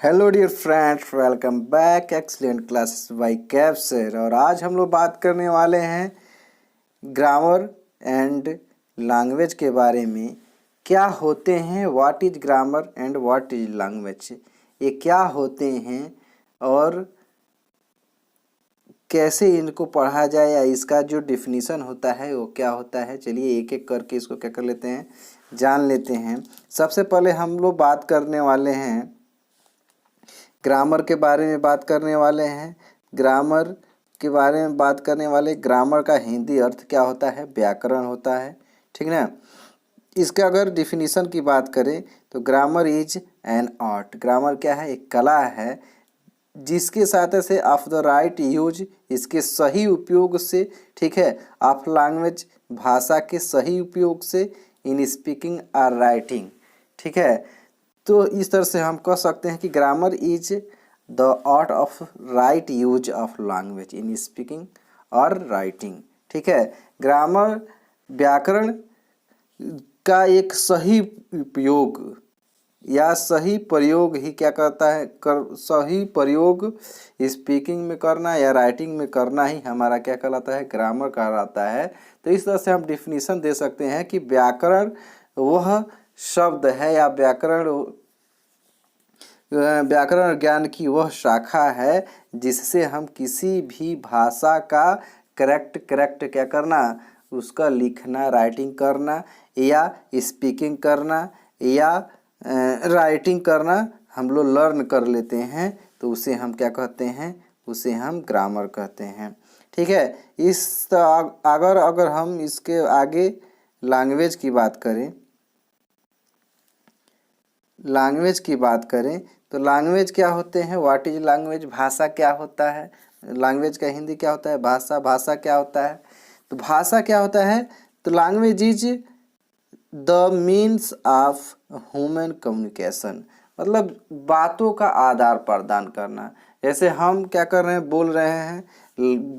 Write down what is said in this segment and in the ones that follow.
Hello dear friends, welcome back excellent classes by Kaif sir. और आज हम लोग बात करने वाले हैं ग्रामर एंड लैंग्वेज के बारे में। क्या होते हैं, what is grammar and what is language, ये क्या होते हैं और कैसे इनको पढ़ा जाए या इसका जो डिफिनीसन होता है वो क्या होता है। चलिए एक एक करके इसको क्या कर लेते हैं, जान लेते हैं। सबसे पहले हम लोग बात करने वाले हैं ग्रामर के बारे में बात करने वाले हैं। ग्रामर के बारे में बात करने वाले, ग्रामर का हिंदी अर्थ क्या होता है? व्याकरण होता है, ठीक ना। इसका अगर डिफिनीशन की बात करें तो grammar is an art. Grammar क्या है? एक कला है जिसके साथ से ऑफ द राइट यूज, इसके सही उपयोग से, ठीक है, ऑफ लैंग्वेज, भाषा के सही उपयोग से, इन स्पीकिंग और राइटिंग, ठीक है। तो इस तरह से हम कह सकते हैं कि grammar is the art of right use of language in speaking और राइटिंग, ठीक है। ग्रामर व्याकरण का एक सही उपयोग या सही प्रयोग ही क्या करता है, सही प्रयोग स्पीकिंग में करना या राइटिंग में करना ही हमारा क्या कहलाता है? ग्रामर कहलाता है। तो इस तरह से हम डिफिनीशन दे सकते हैं कि व्याकरण वह शब्द है या व्याकरण ज्ञान की वह शाखा है जिससे हम किसी भी भाषा का करेक्ट क्या करना, उसका लिखना, राइटिंग करना या स्पीकिंग करना या राइटिंग करना हम लोग लर्न कर लेते हैं। तो उसे हम क्या कहते हैं? उसे हम ग्रामर कहते हैं, ठीक है। अगर हम इसके आगे लैंग्वेज की बात करें, लैंग्वेज की बात करें तो लैंग्वेज क्या होते हैं? What is language? भाषा क्या होता है? लैंग्वेज का हिंदी क्या होता है? भाषा। भाषा क्या होता है? तो भाषा क्या होता है? तो language is the means of human communication, मतलब बातों का आदान प्रदान करना। जैसे हम क्या कर रहे हैं, बोल रहे हैं,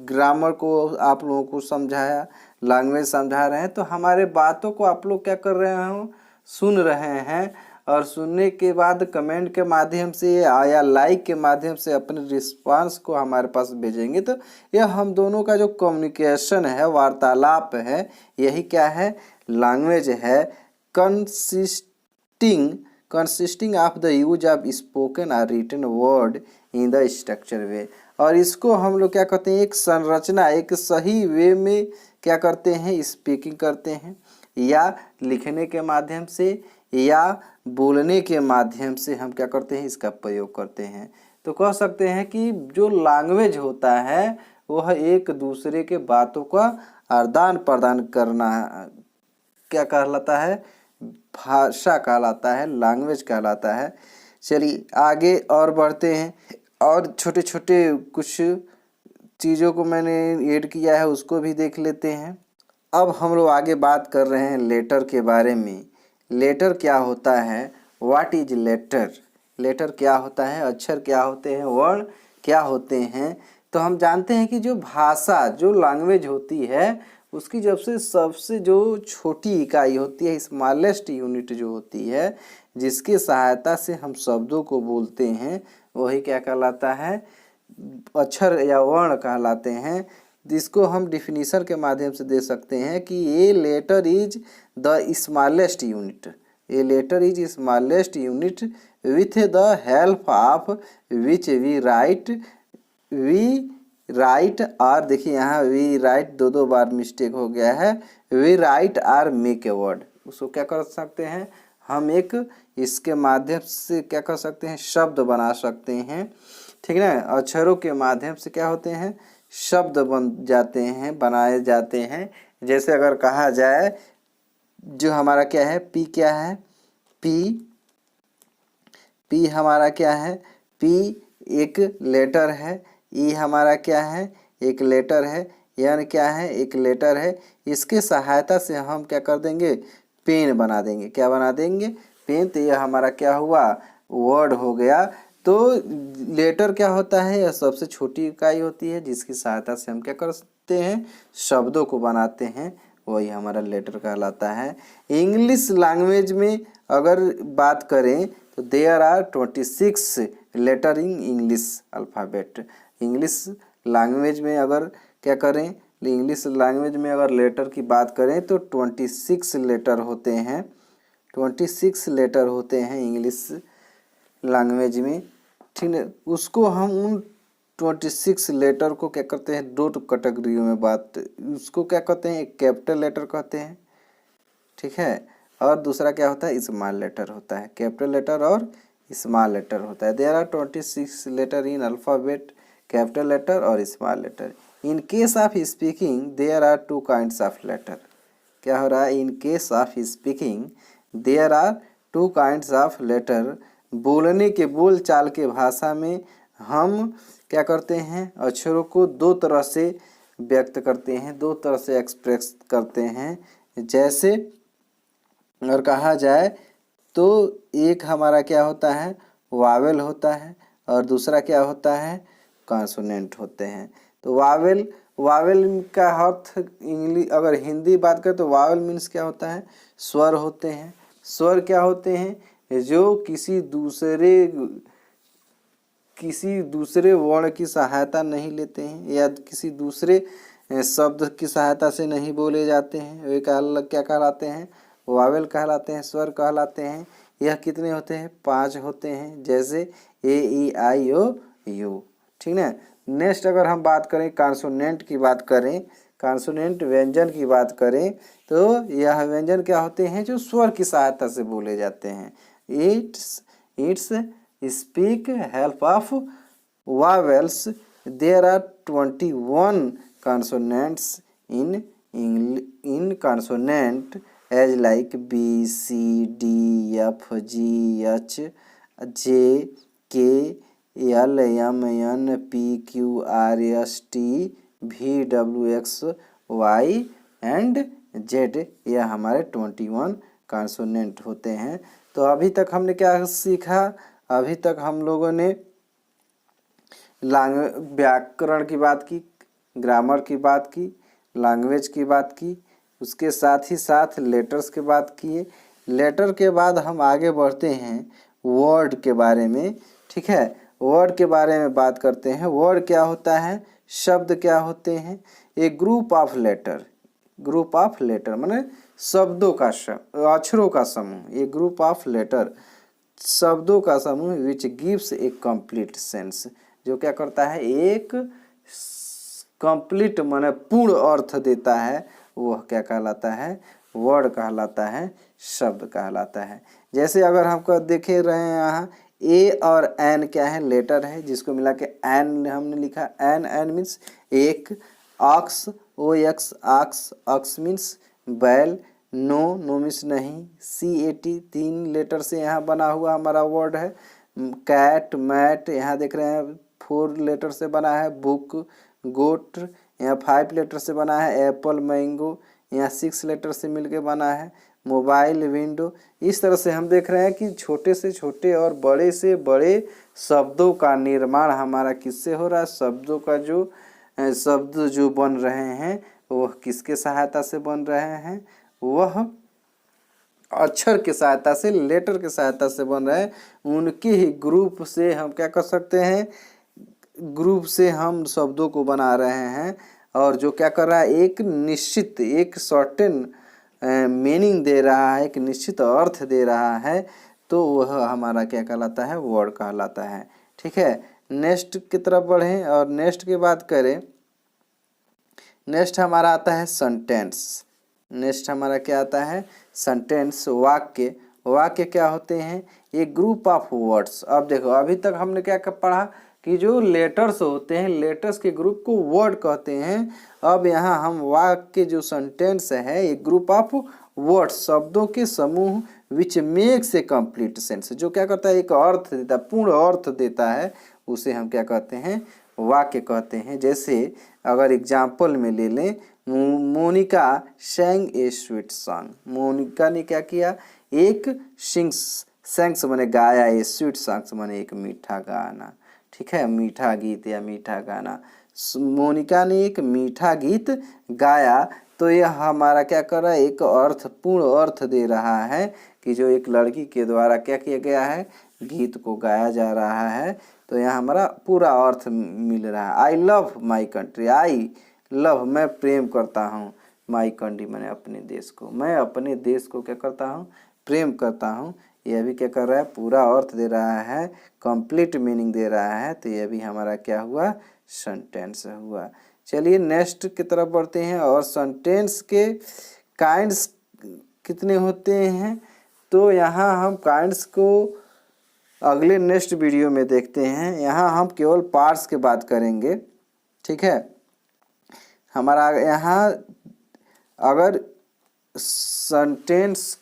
ग्रामर को आप लोगों को समझाया, लैंग्वेज समझा रहे हैं, तो हमारे बातों को आप लोग क्या कर रहे हो, सुन रहे हैं। और सुनने के बाद कमेंट के माध्यम से या लाइक के माध्यम से अपने रिस्पांस को हमारे पास भेजेंगे। तो यह हम दोनों का जो कम्युनिकेशन है, वार्तालाप है, यही क्या है? लैंग्वेज है। Consisting of the use of spoken और written word in the structure way. और इसको हम लोग क्या कहते हैं? एक संरचना, एक सही वे में क्या करते हैं? स्पीकिंग करते हैं या लिखने के माध्यम से या बोलने के माध्यम से हम क्या करते हैं? इसका प्रयोग करते हैं। तो कह सकते हैं कि जो लैंग्वेज होता है वह एक दूसरे के बातों का आदान प्रदान करना क्या कहलाता है? भाषा कहलाता है, लैंग्वेज कहलाता है। चलिए आगे और बढ़ते हैं, और छोटे छोटे कुछ चीज़ों को मैंने ऐड किया है उसको भी देख लेते हैं। अब हम लोग आगे बात कर रहे हैं लेटर के बारे में। लेटर क्या होता है? What is letter? लेटर क्या होता है? अक्षर क्या होते हैं? वर्ण क्या होते हैं? तो हम जानते हैं कि जो भाषा, जो लैंग्वेज होती है, उसकी जब से सबसे जो छोटी इकाई होती है, स्मॉलेस्ट यूनिट जो होती है, जिसकी सहायता से हम शब्दों को बोलते हैं, वही क्या कहलाता है? अक्षर या वर्ण कहलाते हैं। जिसको हम डिफिनीशन के माध्यम से दे सकते हैं कि ये letter is the smallest unit, a letter is smallest unit with the help of which we write और, देखिए यहाँ वी राइट दो बार मिस्टेक हो गया है, we write or make a word. उसको क्या कर सकते हैं? हम एक इसके माध्यम से क्या कर सकते हैं? शब्द बना सकते हैं, ठीक है ना। अक्षरों के माध्यम से क्या होते हैं? शब्द बन जाते हैं, बनाए जाते हैं। जैसे अगर कहा जाए, जो हमारा क्या है? पी क्या है? पी हमारा क्या है? पी एक लेटर है। ई हमारा क्या है? एक लेटर है। एन क्या है? एक लेटर है। इसके सहायता से हम क्या कर देंगे? पेन बना देंगे। क्या बना देंगे? पेन। तो यह हमारा क्या हुआ? वर्ड हो गया। तो लेटर क्या होता है? यह सबसे छोटी इकाई होती है जिसकी सहायता से हम क्या करते हैं? शब्दों को बनाते हैं, वही हमारा लेटर कहलाता है। इंग्लिश लैंग्वेज में अगर बात करें तो there are 26 letter in English alphabet. English language में अगर क्या करें, इंग्लिश लैंग्वेज में अगर लेटर की बात करें तो 26 लेटर होते हैं, 26 लेटर होते हैं इंग्लिश लैंग्वेज में, ठीक है। उसको हम उन 26 लेटर को क्या करते हैं, दो कैटेगरियों में बात, उसको क्या कहते हैं, एक कैपिटल लेटर कहते हैं, ठीक है, और दूसरा क्या होता है, स्मॉल लेटर होता है। कैपिटल लेटर और स्मॉल लेटर होता है। There are 26 letter in alphabet, capital letter और small letter. In case of speaking there are 2 kinds of letter. क्या हो रहा है, in case of speaking there are 2 kinds of letter. बोलने के बोल चाल के भाषा में हम क्या करते हैं, अक्षरों को दो तरह से व्यक्त करते हैं, दो तरह से एक्सप्रेस करते हैं। जैसे अगर कहा जाए तो एक हमारा क्या होता है, वावेल होता है, और दूसरा क्या होता है, कॉन्सोनेंट होते हैं। तो वावेल का अर्थ इंग्लिश अगर हिंदी बात करें तो वावेल मीन्स क्या होता है, स्वर होते हैं। स्वर क्या होते हैं, जो किसी दूसरे वर्ण की सहायता नहीं लेते हैं या किसी दूसरे शब्द की सहायता से नहीं बोले जाते हैं, वे क्या कहलाते हैं, वावेल कहलाते हैं, स्वर कहलाते हैं। यह कितने होते हैं, 5 होते हैं, जैसे ए ई आई ओ यू, ठीक है। नेक्स्ट अगर हम बात करें कॉन्सोनेंट की बात करें, कॉन्सोनेंट व्यंजन की बात करें, तो यह व्यंजन क्या होते हैं, जो स्वर की सहायता से बोले जाते हैं। It's speak help of vowels. There are 21 consonants in consonant as like B C D F G H J K L M N P Q R S T V W X Y and Z. यह हमारे 21 consonant होते हैं। तो अभी तक हमने क्या सीखा, अभी तक हम लोगों ने व्याकरण की बात की, ग्रामर की बात की, लैंग्वेज की बात की, उसके साथ ही साथ लेटर्स की बात किए। लेटर के बाद हम आगे बढ़ते हैं वर्ड के बारे में, ठीक है। वर्ड के बारे में बात करते हैं। वर्ड क्या होता है, शब्द क्या होते हैं, एक ग्रुप ऑफ लेटर माने शब्दों का अक्षरों का समूह, एक ग्रुप ऑफ लेटर शब्दों का समूह which gives A complete sense, जो क्या करता है, एक कंप्लीट माने पूर्ण अर्थ देता है, वह क्या कहलाता है, वर्ड कहलाता है, शब्द कहलाता है। जैसे अगर हमको देखे रहे हैं यहाँ ए और एन क्या है, लेटर है, जिसको मिला के एन हमने लिखा। एन मीन्स एक, ऑक्स ओ एक्स ऑक्स मीन्स बैल, नो मीन्स नहीं, CAT 3 लेटर से यहाँ बना हुआ हमारा वर्ड है। कैट मैट यहाँ देख रहे हैं 4 लेटर से बना है। बुक गोट यहाँ 5 लेटर से बना है। एप्पल मैंगो यहाँ 6 लेटर से मिलके बना है। Mobile window. इस तरह से हम देख रहे हैं कि छोटे से छोटे और बड़े से बड़े शब्दों का निर्माण हमारा किससे हो रहा है, शब्दों का जो शब्द जो बन रहे हैं वह किसके सहायता से बन रहे हैं, वह अक्षर के सहायता से, लेटर के सहायता से बन रहे हैं। उनके ही ग्रुप से हम क्या कर सकते हैं, ग्रुप से हम शब्दों को बना रहे हैं, और जो क्या कर रहा है, एक निश्चित एक सर्टेन मीनिंग दे रहा है, एक निश्चित अर्थ दे रहा है, तो वह हमारा क्या कहलाता है, वर्ड कहलाता है, ठीक है। नेक्स्ट की तरफ बढ़ें और नेक्स्ट की बात करें। नेक्स्ट हमारा आता है सेंटेंस। नेक्स्ट हमारा क्या आता है, सेंटेंस, वाक्य। वाक्य क्या होते हैं, एक ग्रुप ऑफ वर्ड्स। अब देखो अभी तक हमने क्या पढ़ा कि जो लेटर्स होते हैं, लेटर्स के ग्रुप को वर्ड कहते हैं। अब यहाँ हम वाक्य जो सेंटेंस है, एक ग्रुप ऑफ वर्ड्स, शब्दों के समूह which makes a complete sense, जो क्या करता है, एक अर्थ देता है, पूर्ण अर्थ देता है, उसे हम क्या कहते हैं, वाक्य कहते हैं। जैसे अगर एग्जाम्पल में ले लें, Monica sang a sweet song. Monica ने क्या किया, एक सैंग्स माने गाया, ए स्वीट सॉन्ग्स माने एक मीठा गाना, ठीक है, मीठा गीत या मीठा गाना। मोनिका ने एक मीठा गीत गाया, तो यह हमारा क्या कर रहा है, एक अर्थ, पूर्ण अर्थ दे रहा है कि जो एक लड़की के द्वारा क्या किया गया है, गीत को गाया जा रहा है। तो यहाँ हमारा पूरा अर्थ मिल रहा है। I love my country, I love मैं प्रेम करता हूँ, माई कंट्री मैंने अपने देश को, मैं अपने देश को क्या करता हूँ, प्रेम करता हूँ। यह भी क्या कर रहा है, पूरा अर्थ दे रहा है, कंप्लीट मीनिंग दे रहा है। तो यह भी हमारा क्या हुआ, सेंटेंस हुआ। चलिए नेक्स्ट की तरफ बढ़ते हैं। और सेंटेंस के काइंड्स कितने होते हैं, तो यहाँ हम काइंड्स को अगले नेक्स्ट वीडियो में देखते हैं। यहाँ हम केवल पार्ट्स की बात करेंगे, ठीक है। हमारा यहाँ अगर सेंटेंस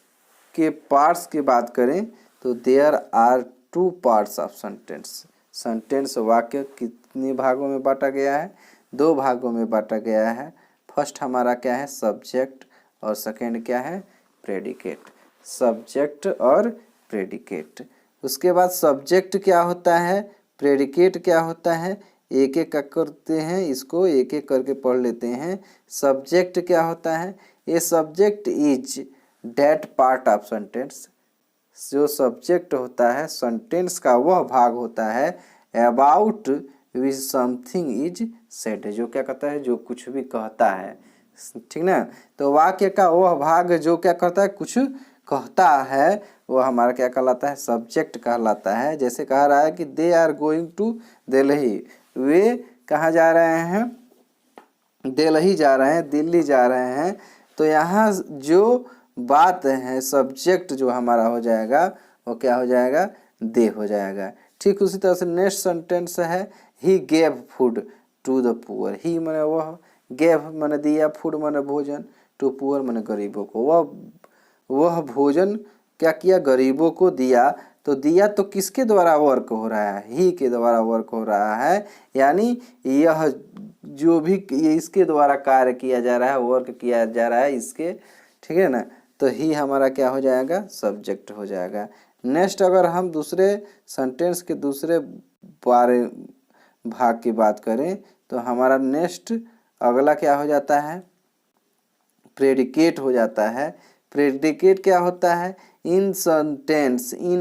के पार्ट्स की बात करें तो there are 2 parts of sentence. Sentence वाक्य कितने भागों में बांटा गया है, 2 भागों में बांटा गया है। फर्स्ट हमारा क्या है, सब्जेक्ट, और सेकंड क्या है, प्रेडिकेट। सब्जेक्ट और प्रेडिकेट। उसके बाद सब्जेक्ट क्या होता है, प्रेडिकेट क्या होता है, एक एक करते हैं, इसको एक एक करके पढ़ लेते हैं। सब्जेक्ट क्या होता है, ये subject is that part of sentence. जो सब्जेक्ट होता है सेंटेंस का वह भाग होता है about which something is said, जो क्या कहता है, जो कुछ भी कहता है, ठीक ना। तो वाक्य का वह भाग जो क्या कहता है, कुछ कहता है, वो हमारा क्या कहलाता है, सब्जेक्ट कहलाता है। जैसे कह रहा है कि they are going to Delhi, वे कहाँ जा रहे हैं, दिल्ली जा रहे हैं, दिल्ली जा रहे हैं। तो यहाँ जो बात है, सब्जेक्ट जो हमारा हो जाएगा वो क्या हो जाएगा, दे हो जाएगा। ठीक उसी तरह से नेक्स्ट सेंटेंस है he gave food to the poor. He माने वह, गेव माने दिया, फूड माने भोजन, टू पुअर माने गरीबों को। वह भोजन क्या किया, गरीबों को दिया। तो दिया तो किसके द्वारा वर्क हो रहा है, ही के द्वारा वर्क हो रहा है। यानी यह जो भी इसके द्वारा कार्य किया जा रहा है, वर्क किया जा रहा है इसके, ठीक है ना। तो ही हमारा क्या हो जाएगा, सब्जेक्ट हो जाएगा। नेक्स्ट अगर हम दूसरे सेंटेंस के दूसरे भाग की बात करें तो हमारा नेक्स्ट अगला क्या हो जाता है, प्रेडिकेट हो जाता है। प्रेडिकेट क्या होता है, in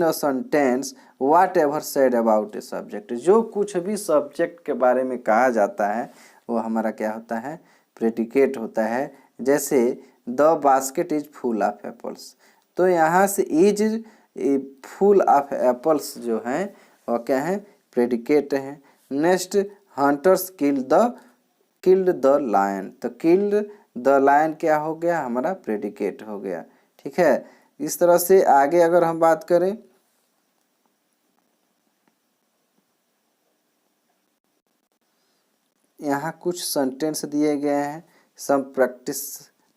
a sentence whatever said about a subject. जो कुछ भी सब्जेक्ट के बारे में कहा जाता है वो हमारा क्या होता है, प्रेडिकेट होता है। जैसे the basket is full of apples, तो यहाँ से इज फुल ऑफ एप्पल्स जो हैं वो क्या है, प्रेडिकेट हैं। Next hunters killed the lion, तो किल्ड द लायन क्या हो गया, हमारा प्रेडिकेट हो गया। ठीक है। इस तरह से आगे अगर हम बात करें, यहाँ कुछ सेंटेंस दिए गए हैं, सम प्रैक्टिस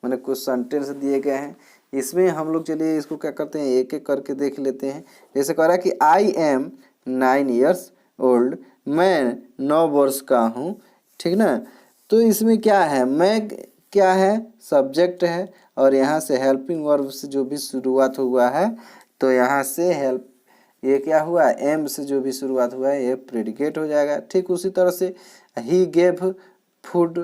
मैंने कुछ सेंटेंस दिए गए हैं। इसमें हम लोग चलिए इसको क्या करते हैं, एक एक करके देख लेते हैं। जैसे कह रहा है कि आई एम 9 years old, मैं 9 वर्ष का हूँ, ठीक ना। तो इसमें क्या है, मैं क्या है, सब्जेक्ट है, और यहाँ से हेल्पिंग वर्ब से जो भी शुरुआत हुआ है तो यहाँ से हेल्प, ये क्या हुआ, एम से जो भी शुरुआत हुआ है ये प्रेडिकेट हो जाएगा। ठीक उसी तरह से he gave food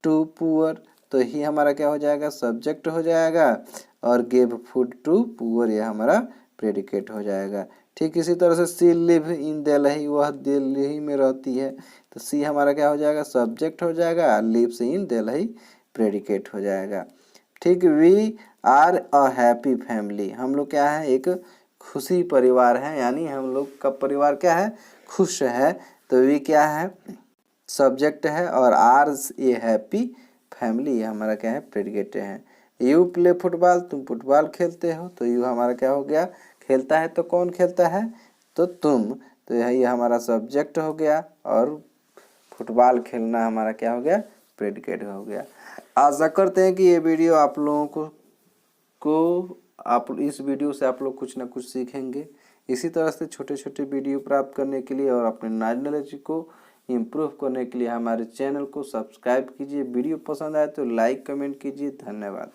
to poor, तो ही हमारा क्या हो जाएगा, सब्जेक्ट हो जाएगा, और गेव फूड टू पुअर ये हमारा प्रेडिकेट हो जाएगा। ठीक इसी तरह से सी लिव इन दिल्ली, वह दिल्ली में रहती है, तो सी हमारा क्या हो जाएगा, सब्जेक्ट हो जाएगा, लिव्स इन दिल्ली प्रेडिकेट हो जाएगा। ठीक, we are a happy family, हम लोग क्या है, एक खुशी परिवार है, यानी हम लोग का परिवार क्या है, खुश है। तो वी क्या है, सब्जेक्ट है, और आर ये हैप्पी फैमिली ये हमारा क्या है, प्रेडिकेट है। यू प्ले फुटबॉल, तुम फुटबॉल खेलते हो, तो यू हमारा क्या हो गया, खेलता है तो कौन खेलता है, तो तुम, तो ये हमारा सब्जेक्ट हो गया, और फुटबॉल खेलना हमारा क्या हो गया, प्रेडिकेट हो गया। आशा करते हैं कि ये वीडियो आप लोगों को आप इस वीडियो से आप लोग कुछ ना कुछ सीखेंगे। इसी तरह से छोटे छोटे वीडियो प्राप्त करने के लिए और अपने नॉलेज को इम्प्रूव करने के लिए हमारे चैनल को सब्सक्राइब कीजिए। वीडियो पसंद आए तो लाइक कमेंट कीजिए। धन्यवाद।